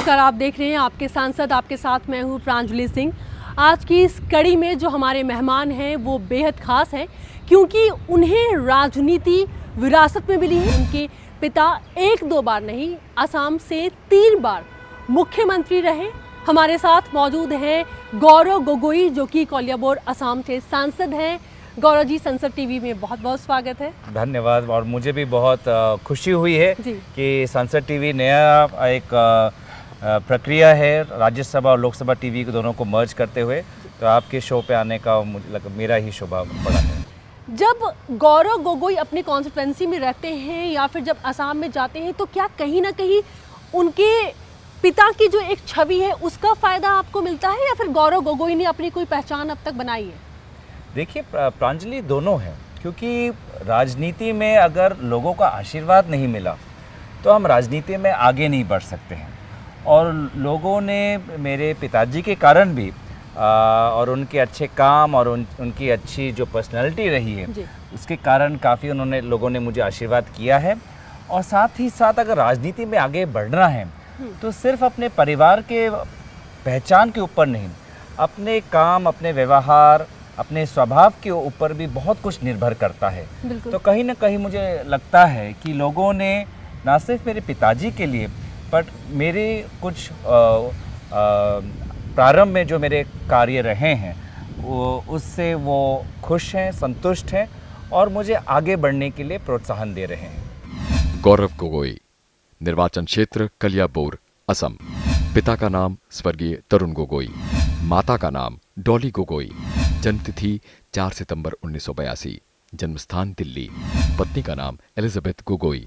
नमस्कार, आप देख रहे हैं आपके सांसद, आपके साथ मैं हूं प्रांजलि सिंह। आज की इस कड़ी में जो हमारे मेहमान हैं वो बेहद ख़ास हैं क्योंकि उन्हें राजनीति विरासत में मिली है। उनके पिता एक दो बार नहीं, असम से 3 बार मुख्यमंत्री रहे। हमारे साथ मौजूद हैं गौरव गोगोई, जो कि कोलियाबोर असम से सांसद हैं। गौरव जी, संसद टीवी में बहुत बहुत स्वागत है। धन्यवाद। और मुझे भी बहुत खुशी हुई है कि संसद टीवी नया एक प्रक्रिया है, राज्यसभा और लोकसभा टीवी को दोनों को मर्ज करते हुए, तो आपके शो पे आने का मुझे लगा मेरा ही शोभा पड़ा है। जब गौरव गोगोई अपनी कॉन्स्टिट्यूंसी में रहते हैं या फिर जब असम में जाते हैं, तो क्या कहीं ना कहीं उनके पिता की जो एक छवि है उसका फ़ायदा आपको मिलता है या फिर गौरव गोगोई ने अपनी कोई पहचान अब तक बनाई है? देखिए प्रांजलि, दोनों हैं, क्योंकि राजनीति में अगर लोगों का आशीर्वाद नहीं मिला तो हम राजनीति में आगे नहीं बढ़ सकते हैं। और लोगों ने मेरे पिताजी के कारण भी और उनके अच्छे काम और उनकी अच्छी जो पर्सनैलिटी रही है उसके कारण काफ़ी लोगों ने मुझे आशीर्वाद किया है। और साथ ही साथ अगर राजनीति में आगे बढ़ना है तो सिर्फ अपने परिवार के पहचान के ऊपर नहीं, अपने काम, अपने व्यवहार, अपने स्वभाव के ऊपर भी बहुत कुछ निर्भर करता है। तो कहीं ना कहीं मुझे लगता है कि लोगों ने ना सिर्फ मेरे पिताजी के लिए बट मेरे कुछ प्रारंभ में जो मेरे कार्य रहे हैं उससे वो खुश हैं, संतुष्ट हैं और मुझे आगे बढ़ने के लिए प्रोत्साहन दे रहे हैं। गौरव गोगोई, निर्वाचन क्षेत्र कलियाबोर, असम। पिता का नाम स्वर्गीय तरुण गोगोई, माता का नाम डॉली गोगोई। जन्मतिथि 4 सितंबर 1982, जन्मस्थान दिल्ली। पत्नी का नाम एलिजाबेथ गोगोई।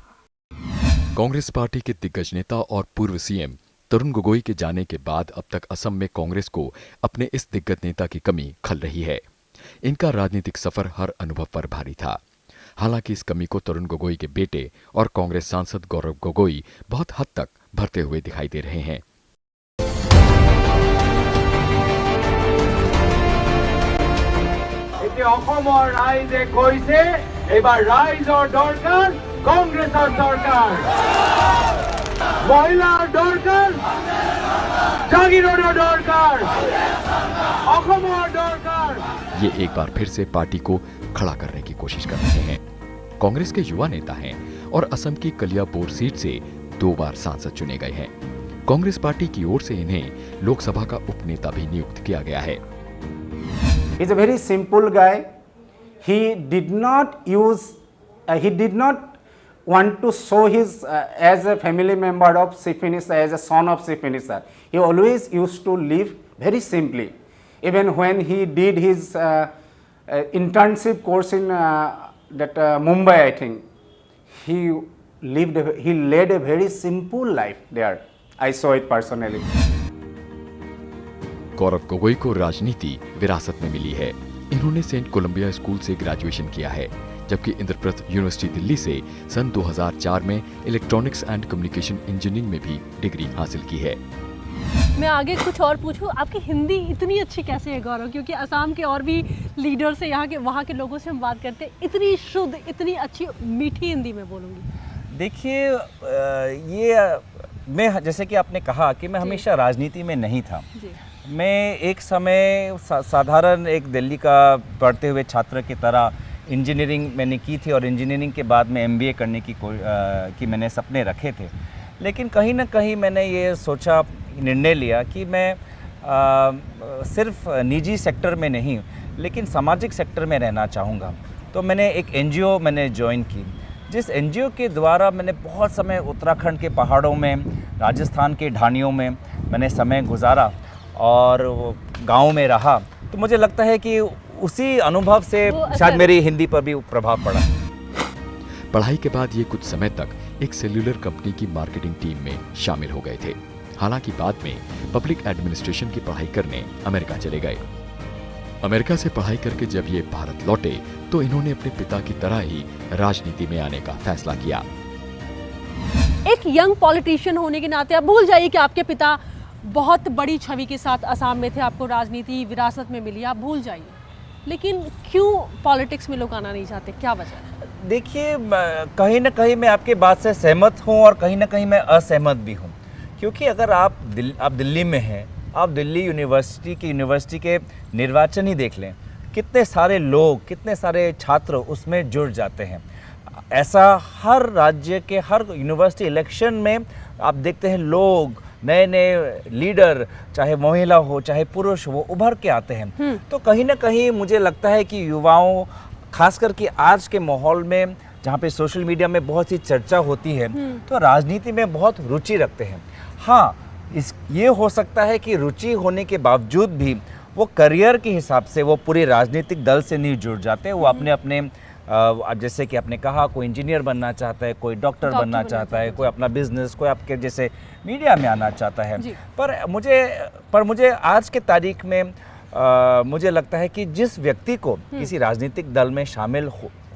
कांग्रेस पार्टी के दिग्गज नेता और पूर्व सीएम तरुण गोगोई के जाने के बाद अब तक असम में कांग्रेस को अपने इस दिग्गज नेता की कमी खल रही है। इनका राजनीतिक सफर हर अनुभव पर भारी था। हालांकि इस कमी को तरुण गोगोई के बेटे और कांग्रेस सांसद गौरव गोगोई बहुत हद तक भरते हुए दिखाई दे रहे हैं। অসমৰ ৰাইজে কৈছে এবাৰ ৰাইজৰ দৰকাৰ কংগ্ৰেছৰ চৰকাৰ, মহিলাৰ দৰকাৰ, জাগিৰোডৰ দৰকাৰ, অসমৰ দৰকাৰ। ये एक बार फिर से पार्टी को खड़ा करने की कोशिश कर रहे हैं। कांग्रेस के युवा नेता हैं और असम की कलियाबोर सीट से 2 बार सांसद चुने गए हैं। कांग्रेस पार्टी की ओर से इन्हें लोकसभा का उपनेता भी नियुक्त किया गया है। He's a very simple guy. He did not want to show his as a family member of chief minister, as a son of chief minister. He always used to live very simply. Even when he did his internship course in Mumbai, I think he led a very simple life there. I saw it personally. Gaurav Gogoi को राजनीति विरासत में मिली है। इन्होंने Saint Colombia school से graduation किया है, जबकि इंद्रप्रस्थ यूनिवर्सिटी दिल्ली से सन 2004 में इलेक्ट्रॉनिक्स एंड कम्युनिकेशन इंजीनियरिंग में भी डिग्री हासिल की है। मैं आगे कुछ और पूछूं, आपकी हिंदी इतनी अच्छी कैसे है गौरव? क्योंकि असम के और भी लीडर से, वहाँ के लोगों से हम बात करते हैं, इतनी शुद्ध, इतनी अच्छी मीठी हिंदी में बोलूँगी। देखिए, ये मैं, जैसे कि आपने कहा कि मैं हमेशा राजनीति में नहीं था। मैं एक समय साधारण एक दिल्ली का पढ़ते हुए छात्र की तरह इंजीनियरिंग मैंने की थी और इंजीनियरिंग के बाद में MBA करने की मैंने सपने रखे थे। लेकिन कहीं ना कहीं मैंने ये सोचा, निर्णय लिया कि मैं सिर्फ निजी सेक्टर में नहीं लेकिन सामाजिक सेक्टर में रहना चाहूँगा। तो मैंने एक NGO मैंने ज्वाइन की, जिस NGO के द्वारा मैंने बहुत समय उत्तराखंड के पहाड़ों में, राजस्थान के ढानियों में मैंने समय गुजारा और गांव में रहा। तो मुझे लगता है कि उसी अनुभव से शायद मेरी हिंदी पर भी प्रभाव पड़ा। पढ़ाई के बाद ये कुछ समय तक एक सेल्यूलर कंपनी की मार्केटिंग टीम में शामिल हो गए थे। हालांकि बाद में पब्लिक एडमिनिस्ट्रेशन की पढ़ाई करने अमेरिका चले गए। अमेरिका से पढ़ाई करके जब ये भारत लौटे तो इन्होंने अपने पिता की तरह ही राजनीति में आने का फैसला किया। एक यंग पॉलिटिशियन होने के नाते आप भूल जाइए कि आपके पिता बहुत बड़ी छवि के साथ असम में थे, आपको राजनीति विरासत में मिली, आप भूल जाइए। लेकिन क्यों पॉलिटिक्स में लोग आना नहीं चाहते, क्या वजह है? देखिए, कहीं ना कहीं मैं आपके बात से सहमत हूँ और कहीं ना कहीं मैं असहमत भी हूँ, क्योंकि अगर आप दिल्ली में हैं, आप दिल्ली यूनिवर्सिटी के निर्वाचन ही देख लें, कितने सारे लोग, कितने सारे छात्र उसमें जुड़ जाते हैं। ऐसा हर राज्य के हर यूनिवर्सिटी इलेक्शन में आप देखते हैं, लोग नए नए लीडर, चाहे महिला हो चाहे पुरुष हो, उभर के आते हैं। तो कहीं ना कहीं मुझे लगता है कि युवाओं, खास करके आज के माहौल में जहाँ पे सोशल मीडिया में बहुत सी चर्चा होती है, तो राजनीति में बहुत रुचि रखते हैं। हाँ, ये हो सकता है कि रुचि होने के बावजूद भी वो करियर के हिसाब से वो पूरे राजनीतिक दल से नहीं जुड़ जाते। वो अपने अपने जैसे कि आपने कहा, कोई इंजीनियर बनना चाहता है, कोई डॉक्टर बनना चाहता है, कोई अपना बिजनेस, कोई आपके जैसे मीडिया में आना चाहता है। पर मुझे आज के तारीख में मुझे लगता है कि जिस व्यक्ति को किसी राजनीतिक दल में शामिल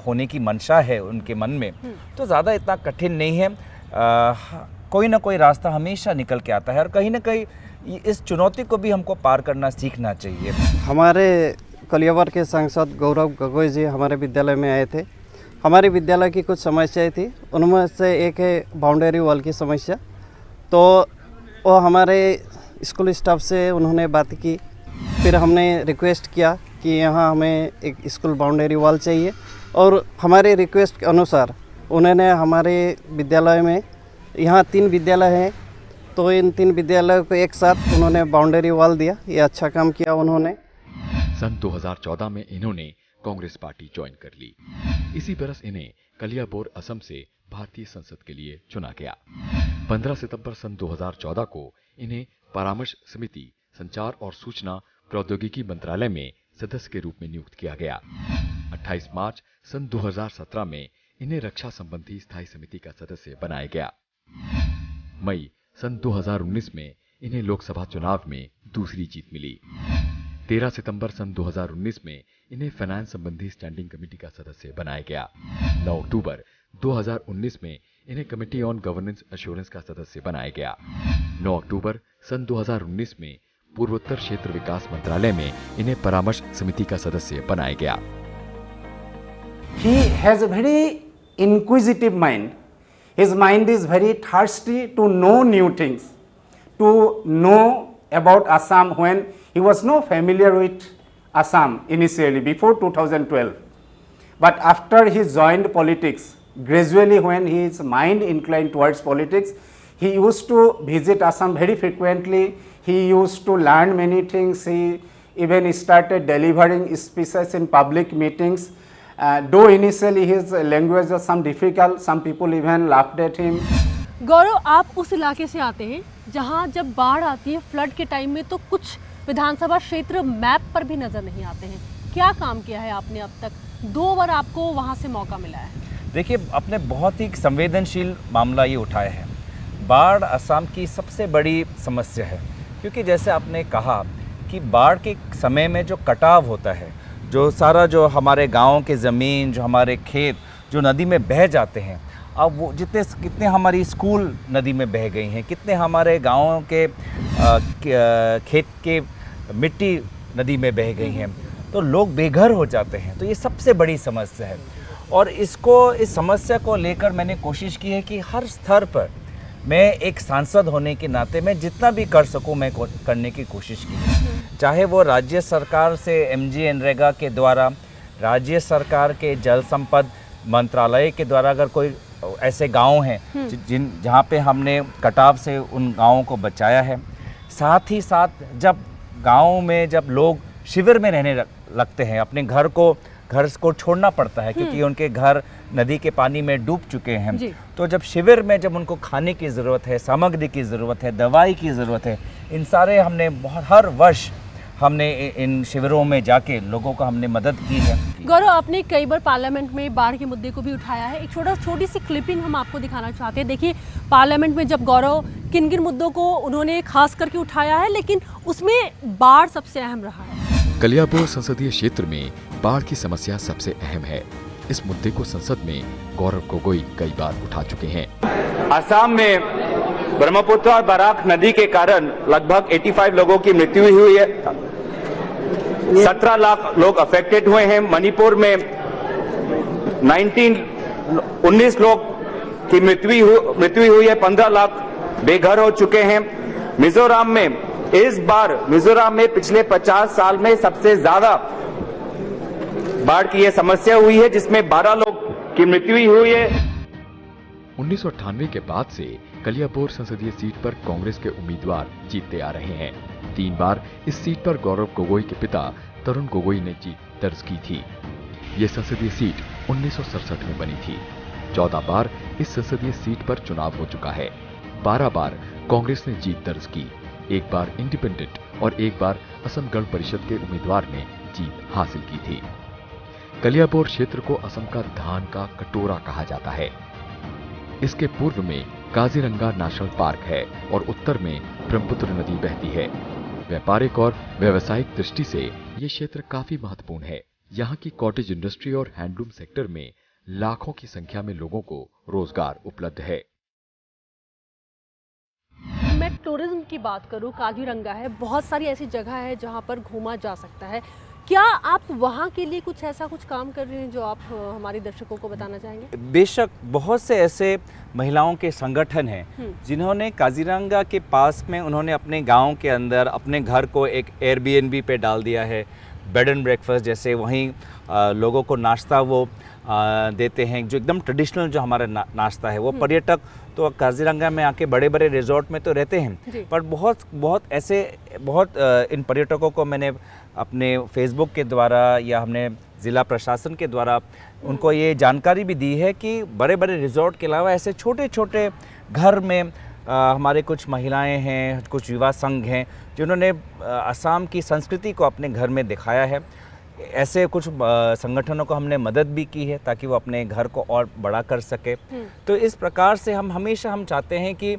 होने की मंशा है उनके मन में, तो ज़्यादा इतना कठिन नहीं है। कोई ना कोई रास्ता हमेशा निकल के आता है, और कहीं ना कहीं इस चुनौती को भी हमको पार करना सीखना चाहिए। हमारे कलियाबर के सांसद गौरव गोगोई जी हमारे विद्यालय में आए थे। हमारे विद्यालय की कुछ समस्याएं थी, उनमें से एक है बाउंड्री वॉल की समस्या। तो वो हमारे स्कूल स्टाफ से उन्होंने बात की, फिर हमने रिक्वेस्ट किया कि यहाँ हमें एक स्कूल बाउंड्री वॉल चाहिए, और हमारे रिक्वेस्ट के अनुसार उन्होंने हमारे विद्यालय में, यहाँ 3 विद्यालय हैं, तो इन 3 विद्यालयों को एक साथ उन्होंने बाउंड्री वॉल दिया। ये अच्छा काम किया उन्होंने। सन 2014 में इन्होंने कांग्रेस पार्टी ज्वाइन कर ली। इसी बरस इन्हें कलियाबोर असम से भारतीय संसद के लिए चुना गया। 15 सितंबर सन 2014 को इन्हें परामर्श समिति, संचार और सूचना प्रौद्योगिकी मंत्रालय में सदस्य के रूप में नियुक्त किया गया। 28 मार्च सन 2017 में इन्हें रक्षा संबंधी स्थायी समिति का सदस्य बनाया गया। मई सन 2019 में इन्हें लोकसभा चुनाव में दूसरी जीत मिली। 13 सितंबर सन 2019 में इन्हें फाइनेंस संबंधी स्टैंडिंग कमेटी का सदस्य बनाया गया। 9 अक्टूबर 2019 में इन्हें कमेटी ऑन गवर्नेंस एश्योरेंस का सदस्य बनाया गया। 9 अक्टूबर सन 2019 में पूर्वोत्तर क्षेत्र विकास मंत्रालय में इन्हें परामर्श समिति का सदस्य बनाया गया। He has a very inquisitive mind. His mind is very thirsty to know new things, to know about Assam when he was not familiar with Assam initially before 2012. But after he joined politics, gradually when his mind inclined towards politics, he used to visit Assam very frequently. He used to learn many things. He even started delivering speeches in public meetings. Though initially his language was some difficult, some people even laughed at him. गौरव, आप उस इलाके से आते हैं जहां जब बाढ़ आती है, फ्लड के टाइम में, तो कुछ विधानसभा क्षेत्र मैप पर भी नजर नहीं आते हैं। क्या काम किया है आपने अब तक? 2 बार आपको वहां से मौका मिला है। देखिए, आपने बहुत ही संवेदनशील मामला ये उठाया है। बाढ़ असम की सबसे बड़ी समस्या है, क्योंकि जैसे आपने कहा कि बाढ़ के समय में जो कटाव होता है, जो हमारे गाँव के ज़मीन, जो हमारे खेत जो नदी में बह जाते हैं, अब वो कितने हमारी स्कूल नदी में बह गई हैं, कितने हमारे गाँव के खेत के मिट्टी नदी में बह गई हैं, तो लोग बेघर हो जाते हैं। तो ये सबसे बड़ी समस्या है, और इस समस्या को लेकर मैंने कोशिश की है कि हर स्तर पर मैं एक सांसद होने के नाते मैं जितना भी कर सकूं मैं करने की कोशिश की है। चाहे वो राज्य सरकार से MG NREGA के द्वारा, राज्य सरकार के जल संपद मंत्रालय के द्वारा अगर कोई ऐसे गांव हैं जहां पे हमने कटाव से उन गांवों को बचाया है। साथ ही साथ जब गांव में जब लोग शिविर में रहने लगते हैं, अपने घर को छोड़ना पड़ता है क्योंकि उनके घर नदी के पानी में डूब चुके हैं, तो जब शिविर में जब उनको खाने की ज़रूरत है, सामग्री की ज़रूरत है, दवाई की ज़रूरत है, इन सारे हमने हर वर्ष हमने इन शिविरों में जाके लोगों को हमने मदद की है। गौरव, आपने कई बार पार्लियामेंट में बाढ़ के मुद्दे को भी उठाया है। एक छोटी सी क्लिपिंग हम आपको दिखाना चाहते हैं। देखिए, पार्लियामेंट में जब गौरव किन किन मुद्दों को उन्होंने खास करके उठाया है, लेकिन उसमें बाढ़ सबसे अहम रहा है। कलियाबोर संसदीय क्षेत्र में बाढ़ की समस्या सबसे अहम है। इस मुद्दे को संसद में गौरव गोगोई कई बार उठा चुके हैं। असम में ब्रह्मपुत्र और बराक नदी के कारण लगभग 85 लोगों की मृत्यु हुई है। 17 लाख लोग अफेक्टेड हुए हैं। मणिपुर में 19 लोग की मृत्यु हुई है। 15 लाख बेघर हो चुके हैं। मिजोरम में इस बार पिछले 50 साल में सबसे ज्यादा बाढ़ की यह समस्या हुई है, जिसमें 12 लोग की मृत्यु हुई है। 1998 के बाद से कलियाबोर संसदीय सीट पर कांग्रेस के उम्मीदवार जीतते आ रहे हैं। 3 बार इस सीट पर गौरव गोगोई के पिता तरुण गोगोई ने जीत दर्ज की थी। ये संसदीय सीट 1967 में बनी थी। 14 बार इस संसदीय सीट पर चुनाव हो चुका है। 12 बार कांग्रेस ने जीत दर्ज की, 1 बार इंडिपेंडेंट और 1 बार असम गण परिषद के उम्मीदवार ने जीत हासिल की थी। कलियाबोर क्षेत्र को असम का धान का कटोरा कहा जाता है। इसके पूर्व में काजीरंगा नेशनल पार्क है और उत्तर में ब्रह्मपुत्र नदी बहती है। व्यापारिक और व्यावसायिक दृष्टि से ये क्षेत्र काफी महत्वपूर्ण है। यहाँ की कॉटेज इंडस्ट्री और हैंडलूम सेक्टर में लाखों की संख्या में लोगों को रोजगार उपलब्ध है। मैं टूरिज्म की बात करूं, काजीरंगा है, बहुत सारी ऐसी जगह है जहां पर घूमा जा सकता है। क्या आप वहां के लिए कुछ ऐसा काम कर रहे हैं जो आप हमारे दर्शकों को बताना चाहेंगे? बेशक बहुत से ऐसे महिलाओं के संगठन हैं जिन्होंने काजीरंगा के पास में उन्होंने अपने गांव के अंदर अपने घर को एक एयरबीएनबी पे डाल दिया है। बेड एंड ब्रेकफास्ट जैसे वहीं लोगों को नाश्ता वो देते हैं, जो एकदम ट्रेडिशनल जो हमारा नाश्ता है। वो पर्यटक तो काजीरंगा में आके बड़े बड़े रिजॉर्ट में तो रहते हैं, पर बहुत इन पर्यटकों को मैंने अपने फेसबुक के द्वारा या हमने ज़िला प्रशासन के द्वारा उनको ये जानकारी भी दी है कि बड़े बड़े रिजॉर्ट के अलावा ऐसे छोटे छोटे घर में हमारे कुछ महिलाएं हैं, कुछ युवा संघ हैं जिन्होंने असम की संस्कृति को अपने घर में दिखाया है। ऐसे कुछ संगठनों को हमने मदद भी की है ताकि वो अपने घर को और बड़ा कर सके। तो इस प्रकार से हम हमेशा चाहते हैं कि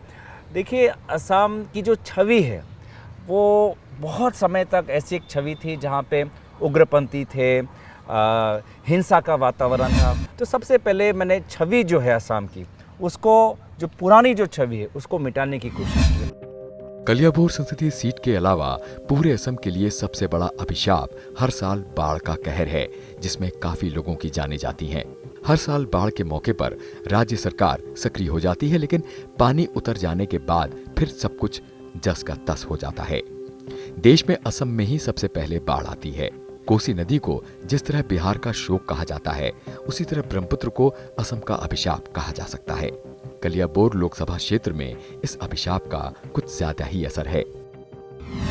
देखिए असम की जो छवि है वो बहुत समय तक ऐसी एक छवि थी जहाँ पे उग्रपंथी थे, हिंसा का वातावरण था। तो सबसे पहले मैंने छवि जो है असम की, उसको जो पुरानी जो छवि है उसको मिटाने की कोशिश की। कलियाबोर संसदीय सीट के अलावा पूरे असम के लिए सबसे बड़ा अभिशाप हर साल बाढ़ का कहर है, जिसमें काफी लोगों की जानें जाती हैं। हर साल बाढ़ के मौके पर राज्य सरकार सक्रिय हो जाती है, लेकिन पानी उतर जाने के बाद फिर सब कुछ जस का तस हो जाता है। देश में असम में ही सबसे पहले बाढ़ आती है। कोसी नदी को जिस तरह बिहार का शोक कहा जाता है, उसी तरह ब्रह्मपुत्र को असम का अभिशाप कहा जा सकता है। कलियाबोर लोकसभा क्षेत्र में इस अभिशाप का कुछ ज्यादा ही असर है।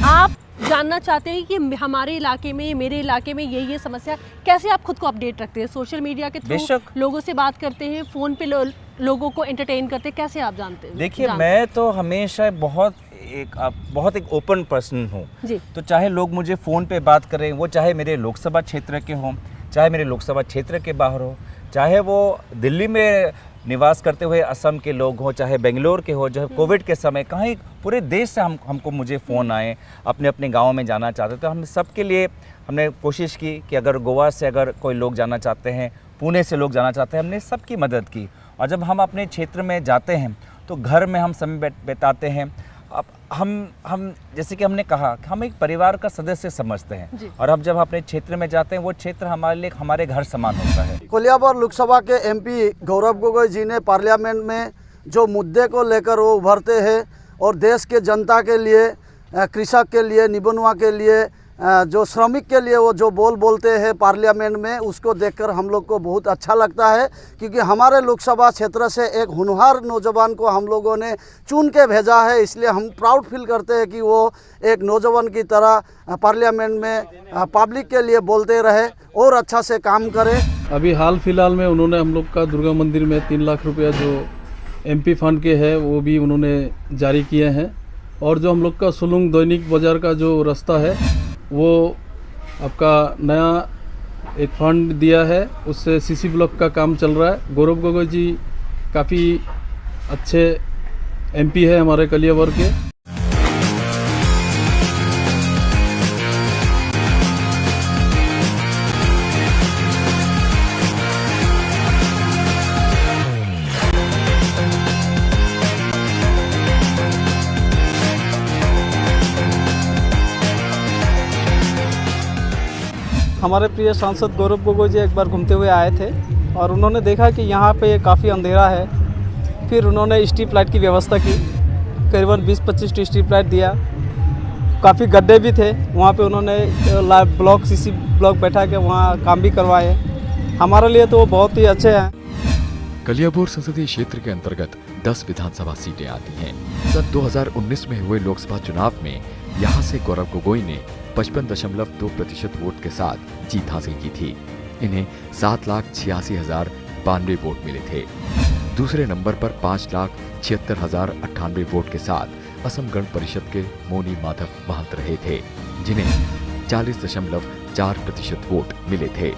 आप जानना चाहते हैं कि हमारे इलाके में, मेरे इलाके में ये समस्या, कैसे आप खुद को अपडेट रखते हैं? सोशल मीडिया के थ्रू लोगों से बात करते हैं, फोन पे लोगों को एंटरटेन करते हैं, कैसे आप जानते हैं? देखिए मैं तो हमेशा बहुत एक ओपन पर्सन हूँ। तो चाहे लोग मुझे फ़ोन पे बात करें, वो चाहे मेरे लोकसभा क्षेत्र के हों, चाहे मेरे लोकसभा क्षेत्र के बाहर हो, चाहे वो दिल्ली में निवास करते हुए असम के लोग हों, चाहे बेंगलोर के हो, जो कोविड के समय कहीं पूरे देश से हमको मुझे फ़ोन आए, अपने अपने गाँव में जाना चाहते। तो हम सबके लिए हमने कोशिश की कि अगर गोवा से अगर कोई लोग जाना चाहते हैं, पुणे से लोग जाना चाहते हैं, हमने सबकी मदद की। और जब हम अपने क्षेत्र में जाते हैं तो घर में हम समय बिताते हैं। अब हम जैसे कि हमने कहा कि हम एक परिवार का सदस्य समझते हैं, और अब जब अपने क्षेत्र में जाते हैं वो क्षेत्र हमारे लिए हमारे घर समान होता है। कलियाबोर लोकसभा के एमपी गौरव गोगोई जी ने पार्लियामेंट में जो मुद्दे को लेकर वो उभरते हैं और देश के जनता के लिए, कृषक के लिए, निबनुआ के लिए, जो श्रमिक के लिए वो जो बोलते हैं पार्लियामेंट में, उसको देखकर हम लोग को बहुत अच्छा लगता है। क्योंकि हमारे लोकसभा क्षेत्र से एक होनहार नौजवान को हम लोगों ने चुन के भेजा है, इसलिए हम प्राउड फील करते हैं कि वो एक नौजवान की तरह पार्लियामेंट में पब्लिक के लिए बोलते रहे और अच्छा से काम करे। अभी हाल फिलहाल में उन्होंने हम लोग का दुर्गा मंदिर में 3 लाख रुपया जो एमपी फंड के है वो भी उन्होंने जारी किए हैं। और जो हम लोग का सुलुंग दैनिक बाज़ार का जो रास्ता है वो आपका नया एक फंड दिया है, उससे सीसी ब्लॉक का काम चल रहा है। गौरव गोगोई जी काफ़ी अच्छे एमपी है हमारे कलियाबोर के। हमारे प्रिय सांसद गौरव गोगोई जी एक बार घूमते हुए आए थे और उन्होंने देखा कि यहाँ पे काफ़ी अंधेरा है। फिर उन्होंने स्ट्रीट लाइट की व्यवस्था की करीबन 20-25 स्ट्रीट लाइट दिया। काफ़ी गड्ढे भी थे, वहाँ पे उन्होंने ब्लॉक सीसी ब्लॉक बैठा के वहाँ काम भी करवाए। हमारे लिए तो वो बहुत ही अच्छे हैं। कलियाबोर संसदीय क्षेत्र के अंतर्गत 10 विधानसभा सीटें आती हैं। सन 2019 में हुए लोकसभा चुनाव में यहां से गौरव गोगोई ने 55.2% वोट के साथ जीत हासिल की थी। इन्हें 7,86,092 वोट मिले थे। दूसरे नंबर पर 5,76,098 वोट के साथ असम गण परिषद के मोनी माधव महंत रहे थे, जिन्हें 40.4% वोट मिले थे।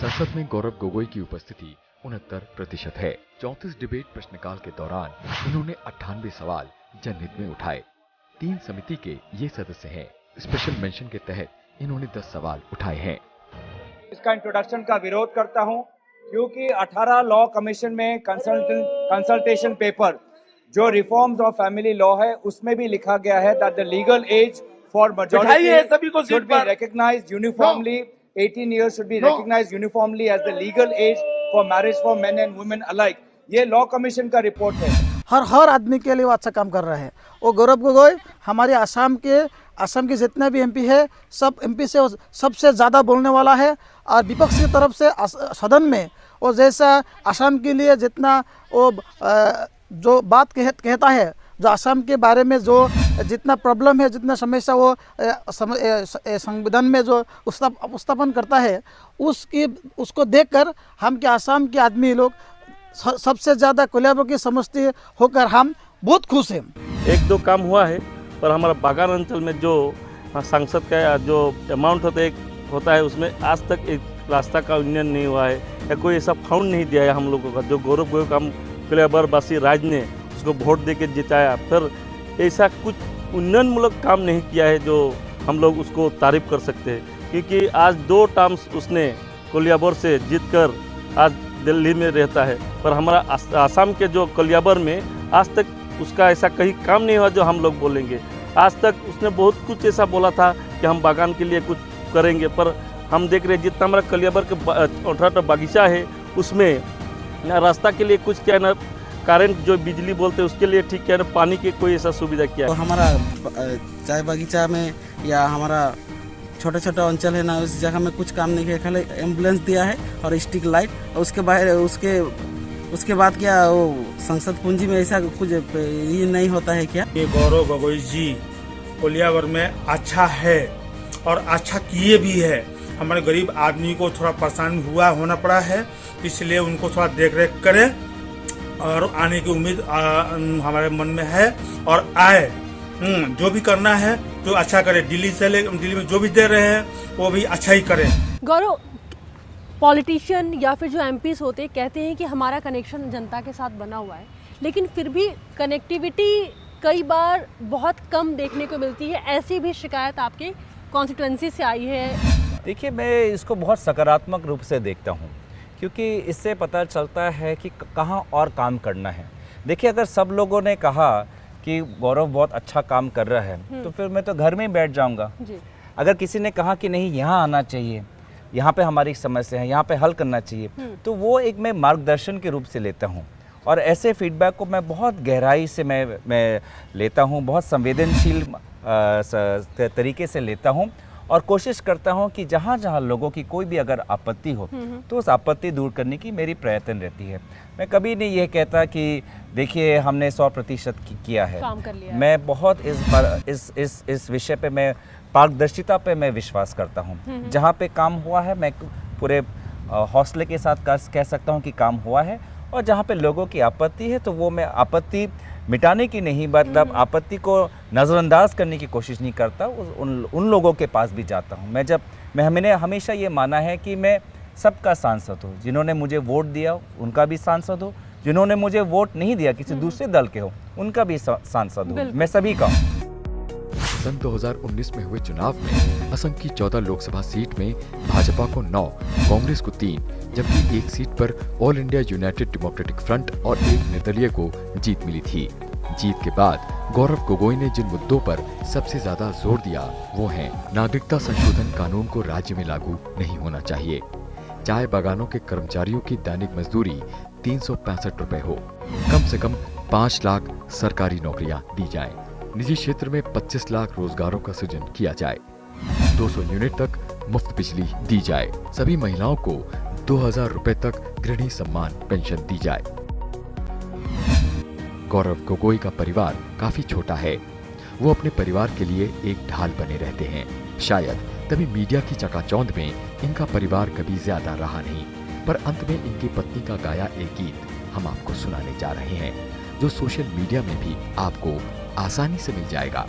संसद में गौरव गोगोई की उपस्थिति 69% है। 34 डिबेट प्रश्नकाल के दौरान उन्होंने 98 सवाल जनहित में उठाए। 3 समिति के ये सदस्य हैं। स्पेशल मेंशन के तहत इन्होंने 10 सवाल उठाए हैं। इसका इंट्रोडक्शन का विरोध करता हूं, क्योंकि 18 लॉ कमीशन में कंसल्टेशन पेपर जो रिफॉर्म्स ऑफ फैमिली लॉ है उसमें भी लिखा गया है that the legal age for majority should be recognized uniformly. 18 years should be recognized uniformly as the legal age for marriage for men and women alike. ये law commission का report है। हर आदमी के लिए वो अच्छा काम कर रहा है। वो गौरव गोगोई हमारे असम के जितने भी एमपी है, सब एमपी से सबसे ज़्यादा बोलने वाला है। और विपक्ष की तरफ से सदन में वो जैसा असम के लिए जितना वो जो बात कहता है, जो असम के बारे में जो जितना प्रॉब्लम है, जितना समस्या वो संविधान में जो उपस्थापन करता है, उसको देखकर हम के असम के आदमी लोग सबसे ज़्यादा कलियाबोर की समष्टि होकर हम बहुत खुश हैं। 1-2 काम हुआ है, पर हमारा बागान अंचल में जो सांसद का जो अमाउंट होता है उसमें आज तक एक रास्ता का उन्नयन नहीं हुआ है या कोई ऐसा फाउंड नहीं दिया है हम लोगों का। जो गौरव गोगोई का कलियाबोर वासी राज ने उसको वोट देके जिताया, फिर ऐसा कुछ उन्नयनमूलक काम नहीं किया है जो हम लोग उसको तारीफ कर सकते हैं। क्योंकि आज 2 टर्म्स उसने कलियाबोर से जीतकर आज दिल्ली में रहता है, पर हमारा आसाम के जो कलियाबोर में आज तक उसका ऐसा कहीं काम नहीं हुआ जो हम लोग बोलेंगे। आज तक उसने बहुत कुछ ऐसा बोला था कि हम बागान के लिए कुछ करेंगे, पर हम देख रहे हैं जितना हमारा कलियाबोर के 18 बगीचा है उसमें ना रास्ता के लिए कुछ क्या ना करंट जो बिजली बोलते हैं उसके लिए ठीक क्या ना पानी की कोई ऐसा सुविधा किया है। तो हमारा चाय बगीचा में या हमारा छोटा छोटा अंचल है ना, उस जगह में कुछ काम नहीं किया, खाली एम्बुलेंस दिया है और स्ट्रीट लाइट। उसके बाहर उसके बाद क्या वो संसद पूंजी में ऐसा कुछ ये नहीं होता है क्या? ये गौरव गोगोई जी कलियाबोर में अच्छा है और अच्छा किए भी है। हमारे गरीब आदमी को थोड़ा परेशान होना पड़ा है, इसलिए उनको थोड़ा देख रेख करें और आने की उम्मीद हमारे मन में है और आए। जो भी करना है तो अच्छा करे। दिल्ली में जो भी दे रहे हैं वो भी अच्छा ही करें। गौरव, पॉलिटिशियन या फिर जो एमपीज होते कहते हैं कि हमारा कनेक्शन जनता के साथ बना हुआ है, लेकिन फिर भी कनेक्टिविटी कई बार बहुत कम देखने को मिलती है। ऐसी भी शिकायत आपके कॉन्स्टिट्यूएंसी से आई है? देखिए, मैं इसको बहुत सकारात्मक रूप से देखता हूँ, क्योंकि इससे पता चलता है कि कहाँ और काम करना है। देखिए, अगर सब लोगों ने कहा कि गौरव बहुत अच्छा काम कर रहा है तो फिर मैं तो घर में ही बैठ जाऊंगा। अगर किसी ने कहा कि नहीं यहाँ आना चाहिए, यहाँ पे हमारी समस्या है, यहाँ पे हल करना चाहिए, तो वो एक मैं मार्गदर्शन के रूप से लेता हूँ। और ऐसे फीडबैक को मैं बहुत गहराई से मैं लेता हूँ, बहुत संवेदनशील तरीके से लेता हूँ और कोशिश करता हूँ कि जहाँ जहाँ लोगों की कोई भी अगर आपत्ति हो तो उस आपत्ति दूर करने की मेरी प्रयत्न रहती है। मैं कभी नहीं ये कहता कि देखिए हमने 100% किया है, काम कर लिया। मैं बहुत इस विषय पे मैं पारदर्शिता पे मैं विश्वास करता हूँ। जहाँ पे काम हुआ है मैं पूरे हौसले के साथ कह सकता हूँ कि काम हुआ है, और जहाँ पे लोगों की आपत्ति है तो वो मैं आपत्ति मिटाने की नहीं, मतलब आपत्ति को नज़रअंदाज करने की कोशिश नहीं करता, उन लोगों के पास भी जाता हूँ। मैंने हमेशा ये माना है कि मैं सबका सांसद हूँ। जिन्होंने मुझे वोट दिया उनका भी सांसद हूँ, जिन्होंने मुझे वोट नहीं दिया किसी दूसरे दल के हो उनका भी सांसद हूँ, मैं सभी का। सन 2019 में हुए चुनाव में असम की 14 लोकसभा सीट में भाजपा को 9, कांग्रेस को 3, जबकि एक सीट पर all India United democratic front और एक निर्दलीय को जीत मिली थी। जीत के बाद गौरव गोगोई ने जिन मुद्दों पर सबसे ज्यादा जोर दिया वो हैं नागरिकता संशोधन कानून को राज्य में लागू नहीं होना चाहिए, चाय बागानों के कर्मचारियों की दैनिक मजदूरी 365 रुपए हो, कम से कम सरकारी नौकरियां दी जाएं, निजी क्षेत्र में 25 लाख रोजगारों का सृजन किया जाए, 200 यूनिट तक मुफ्त बिजली दी जाए, सभी महिलाओं को 2000 रुपए तक गृहिणी सम्मान पेंशन दी जाए। गौरव गोगोई का परिवार काफी छोटा है। वो अपने परिवार के लिए एक ढाल बने रहते हैं। शायद तभी मीडिया की चकाचौंध में इनका परिवार कभी ज्यादा रहा नहीं, पर अंत में इनकी पत्नी का गाया एक गीत हम आपको सुनाने जा रहे हैं, जो सोशल मीडिया में भी आपको आसानी से मिल जाएगा।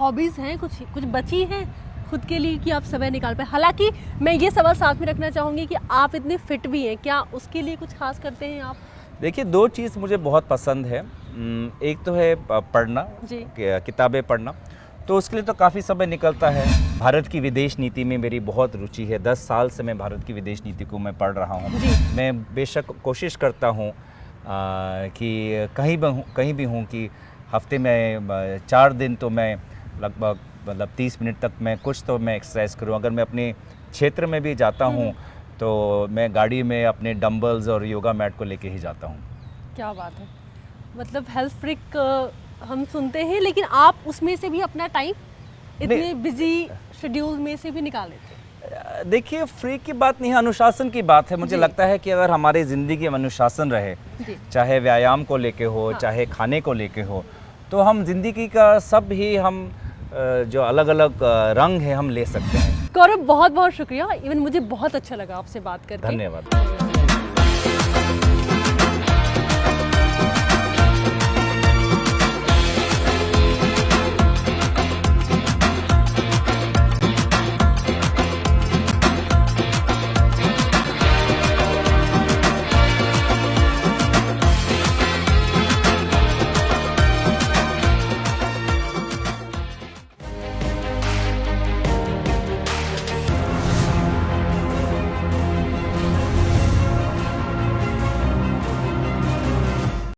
हॉबीज हैं कुछ बची हैं खुद के लिए कि आप समय निकाल पाए? हालांकि मैं ये सवाल साथ में रखना चाहूँगी कि आप इतने फिट भी हैं, क्या उसके लिए कुछ खास करते हैं आप? देखिए, दो चीज़ मुझे बहुत पसंद है। एक तो है पढ़ना, किताबें पढ़ना, तो उसके लिए तो काफ़ी समय निकलता है। भारत की विदेश नीति में मेरी बहुत रुचि है। 10 साल से मैं भारत की विदेश नीति को मैं पढ़ रहा हूँ। मैं बेशक कोशिश करता हूँ कि कहीं भी हूँ कि हफ्ते में 4 दिन तो मैं लगभग 30 मिनट तक मैं कुछ तो मैं एक्सरसाइज करूँ। अगर मैं अपने क्षेत्र में भी जाता हूँ तो मैं गाड़ी में अपने डंबल्स और योगा मैट को लेके ही जाता हूँ। क्या बात है, मतलब हेल्थ फ्रीक हम सुनते हैं, लेकिन आप उसमें से भी अपना टाइम इतने बिजी शेड्यूल में से भी निकाल लेते हैं। देखिए, फ्री की बात नहीं है, अनुशासन की बात है। मुझे लगता है कि अगर हमारी ज़िंदगी में अनुशासन रहे, चाहे व्यायाम को लेके हो, चाहे खाने को लेके हो, तो हम जिंदगी का सब ही हम जो अलग अलग रंग है हम ले सकते हैं। गौरव, बहुत बहुत शुक्रिया। इवन मुझे बहुत अच्छा लगा आपसे बात करके। धन्यवाद।